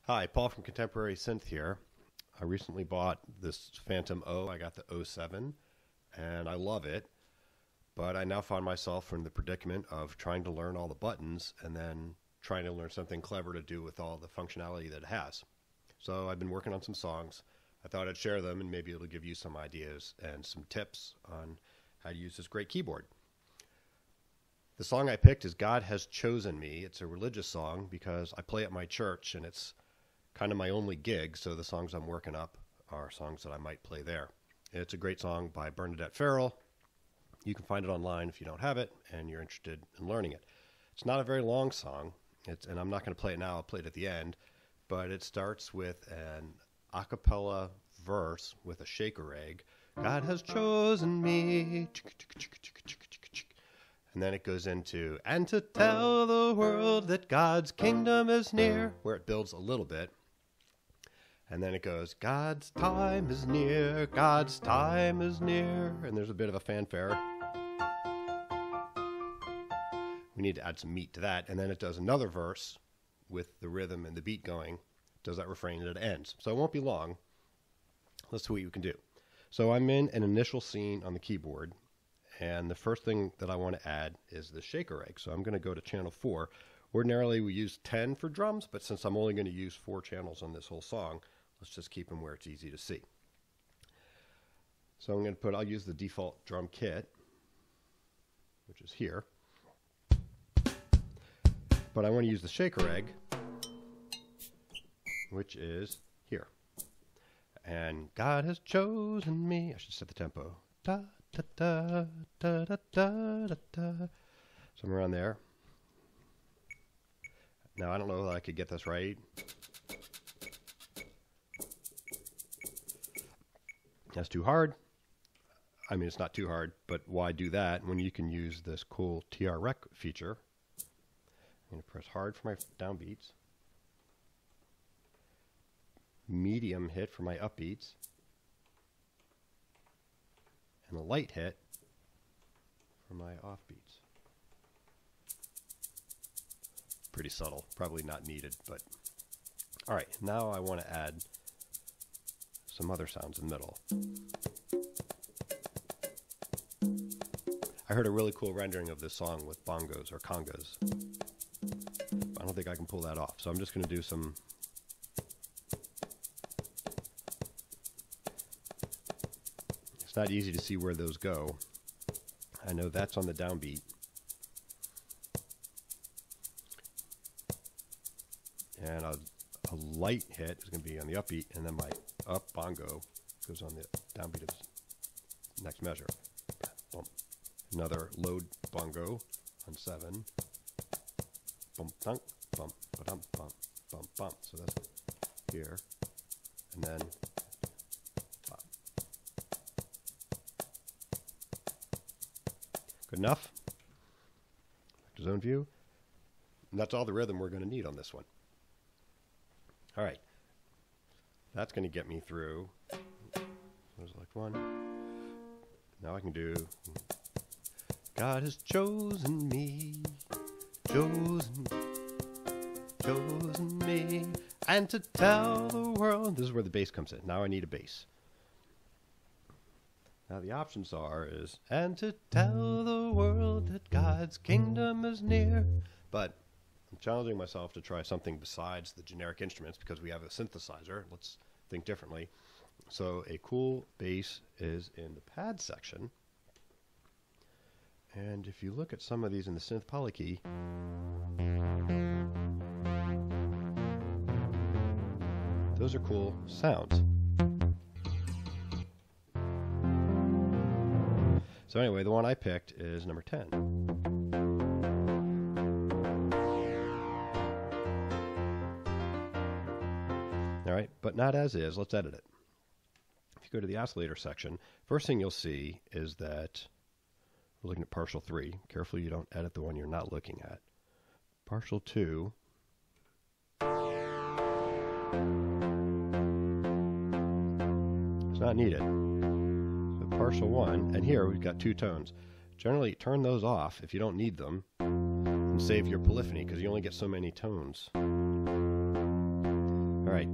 Hi, Paul from Contemporary Synth here. I recently bought this Phantom O. I got the O7 and I love it, but I now find myself in the predicament of trying to learn all the buttons and then trying to learn something clever to do with all the functionality that it has. So I've been working on some songs. I thought I'd share them and maybe it'll give you some ideas and some tips on how to use this great keyboard. The song I picked is God Has Chosen Me. It's a religious song because I play at my church and it's kind of my only gig, so the songs I'm working up are songs that I might play there. It's a great song by Bernadette Farrell. You can find it online if you don't have it and you're interested in learning it. It's not a very long song, and I'm not going to play it now, I'll play it at the end, but it starts with an a cappella verse with a shaker egg. God has chosen me. And then it goes into, and to tell the world that God's kingdom is near, where it builds a little bit. And then it goes, God's time is near, God's time is near. And there's a bit of a fanfare. We need to add some meat to that. And then it does another verse with the rhythm and the beat going. Does that refrain and it ends. So it won't be long. Let's see what you can do. So I'm in an initial scene on the keyboard. And the first thing that I want to add is the shaker egg. So I'm going to go to channel 4. Ordinarily we use 10 for drums, but since I'm only going to use 4 channels on this whole song, let's just keep them where it's easy to see. So I'm going to I'll use the default drum kit, which is here. But I want to use the shaker egg, which is here. And God has chosen me. I should set the tempo. Da, da, da, da, da, da, da, da. Somewhere around there. Now I don't know if I could get this right. That's too hard. I mean, it's not too hard, but why do that when you can use this cool TR Rec feature? I'm going to press hard for my downbeats, medium hit for my upbeats, and a light hit for my offbeats. Pretty subtle, probably not needed, but all right, now I want to add some other sounds in the middle. I heard a really cool rendering of this song with bongos or congas. I don't think I can pull that off, so I'm just going to do some. It's not easy to see where those go. I know that's on the downbeat. And a light hit is going to be on the upbeat, and then my up bongo goes on the downbeat of the next measure. Bump. Another load bongo on 7. Bump, dunk, bump, ba-dum, bump, bump, bump. So that's here. And then bump. Good enough? Back to zone view. And that's all the rhythm we're going to need on this one. All right. That's going to get me through. There's like 1. Now I can do God has chosen me, chosen me, and to tell the world. This is where the bass comes in. Now I need a bass. Now the options is, and to tell the world that God's kingdom is near. But I'm challenging myself to try something besides the generic instruments because we have a synthesizer. Let's think differently. So a cool bass is in the pad section. And if you look at some of these in the synth polykey, those are cool sounds. So anyway, the one I picked is number 10. All right, but not as is. Let's edit it. If you go to the oscillator section, first thing you'll see is that we're looking at partial 3. Careful you don't edit the one you're not looking at. Partial 2. It's not needed. So partial 1, and here we've got 2 tones. Generally, turn those off if you don't need them, and save your polyphony because you only get so many tones. right.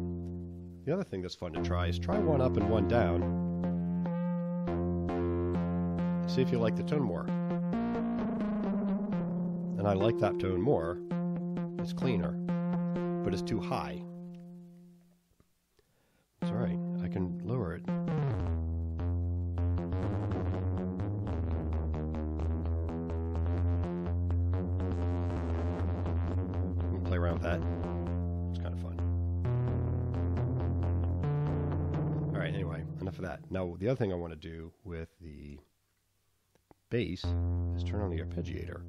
The other thing that's fun to try is try one up and one down. See if you like the tone more. And I like that tone more. It's cleaner, but it's too high. It's alright, I can lower it. You can play around with that. It's kind of fun. Alright, anyway, enough of that. Now, the other thing I want to do with the bass is turn on the arpeggiator.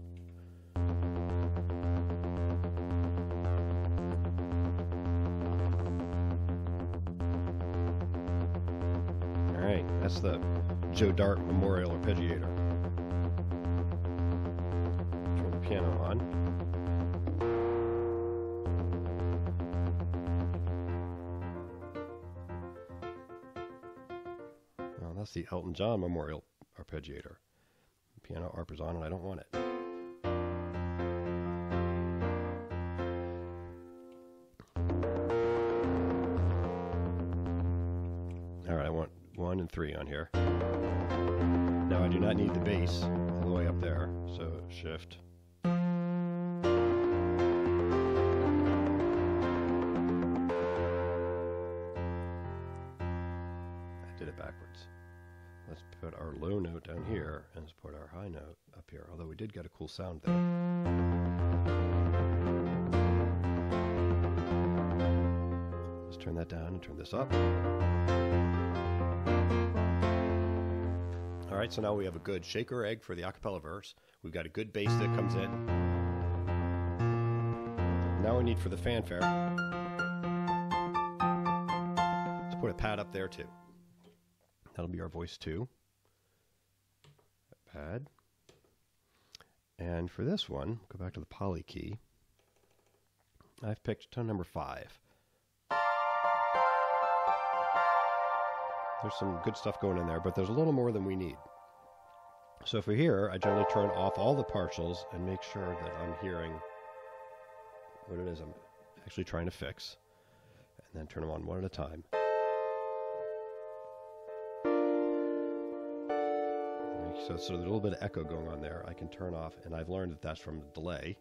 Alright, that's the Joe Dart Memorial Arpeggiator. Turn the piano on. Well, that's the Elton John Memorial Arpeggiator. The piano arp is on and I don't want it. Alright, I want 1 and 3 on here. Now I do not need the bass all the way up there, so shift. I did it backwards. Let's put our low note down here and let's put our high note up here, although we did get a cool sound there. Let's turn that down and turn this up. Alright, so now we have a good shaker egg for the acapella verse. We've got a good bass that comes in. Now we need for the fanfare. Let's put a pad up there too. That'll be our voice 2. Pad. And for this one, go back to the poly key. I've picked tone number 5. There's some good stuff going in there, but there's a little more than we need. So for here, I generally turn off all the partials and make sure that I'm hearing what it is I'm actually trying to fix, and then turn them on one at a time. So there's a little bit of echo going on there. I can turn off, and I've learned that that's from the delay.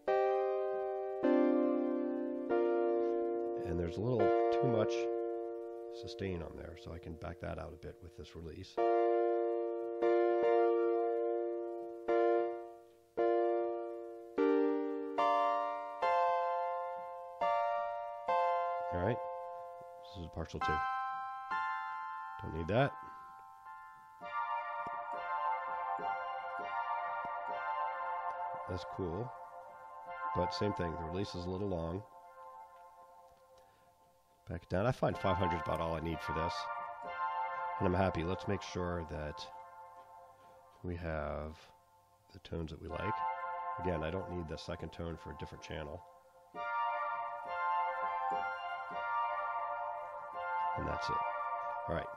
And there's a little too much sustain on there, so I can back that out a bit with this release. Alright, this is a partial 2. Don't need that. That's cool, but same thing, the release is a little long. Back it down. I find 500 is about all I need for this, and I'm happy. Let's make sure that we have the tones that we like. Again, I don't need the second tone for a different channel. And that's it. All right.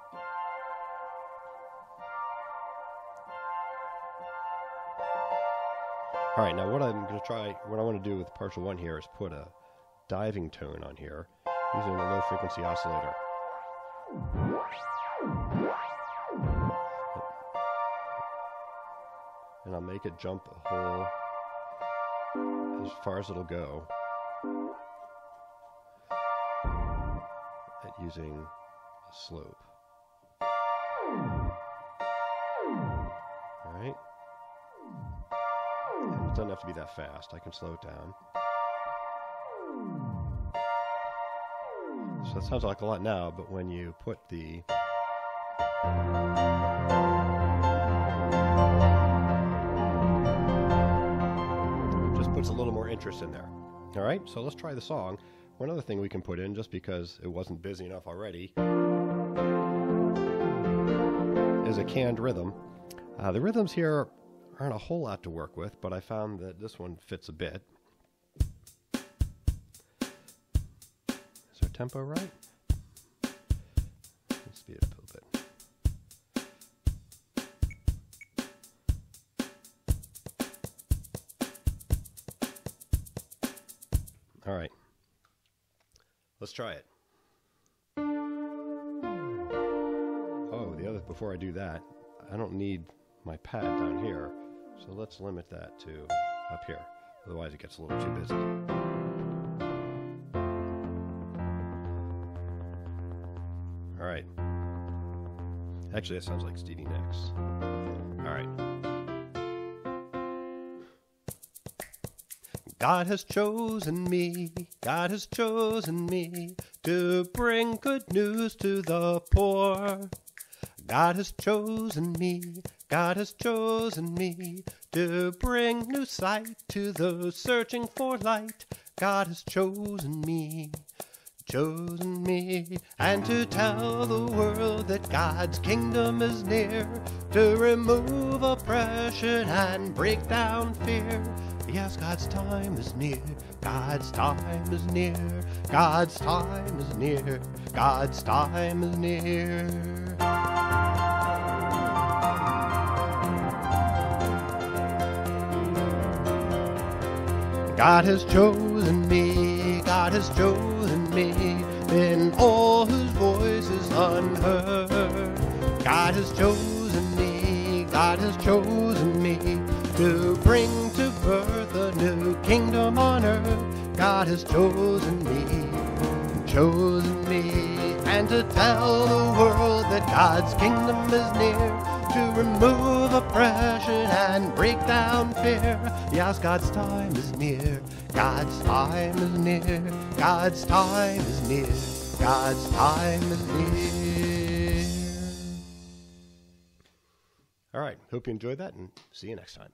All right, now what I'm going to try, what I want to do with partial 1 here is put a diving tone on here using a low frequency oscillator. And I'll make it jump a whole as far as it'll go at using a slope. All right. And it doesn't have to be that fast. I can slow it down. So that sounds like a lot now, but when you put the it just puts a little more interest in there. All right, so let's try the song. One other thing we can put in, just because it wasn't busy enough already, is a canned rhythm. The rhythms here aren't a whole lot to work with, but I found that this one fits a bit. Is our tempo right? Let's speed it up a little bit. All right. Let's try it. before I do that, I don't need my pad down here, so let's limit that to up here. Otherwise it gets a little too busy. All right. Actually, that sounds like Stevie Nicks. All right. God has chosen me, God has chosen me to bring good news to the poor. God has chosen me, God has chosen me to bring new sight to those searching for light. God has chosen me, and to tell the world that God's kingdom is near, to remove oppression and break down fear. Yes, God's time is near, God's time is near, God's time is near, God's time is near. God has chosen me, God has chosen me, in all whose voice is unheard. God has chosen me, God has chosen me, to bring to birth a new kingdom on earth. God has chosen me, and to tell the world that God's kingdom is near, to remove oppression and break down fear. Yes, God's time is near, God's time is near, God's time is near, God's time is near. All right, hope you enjoyed that, and see you next time.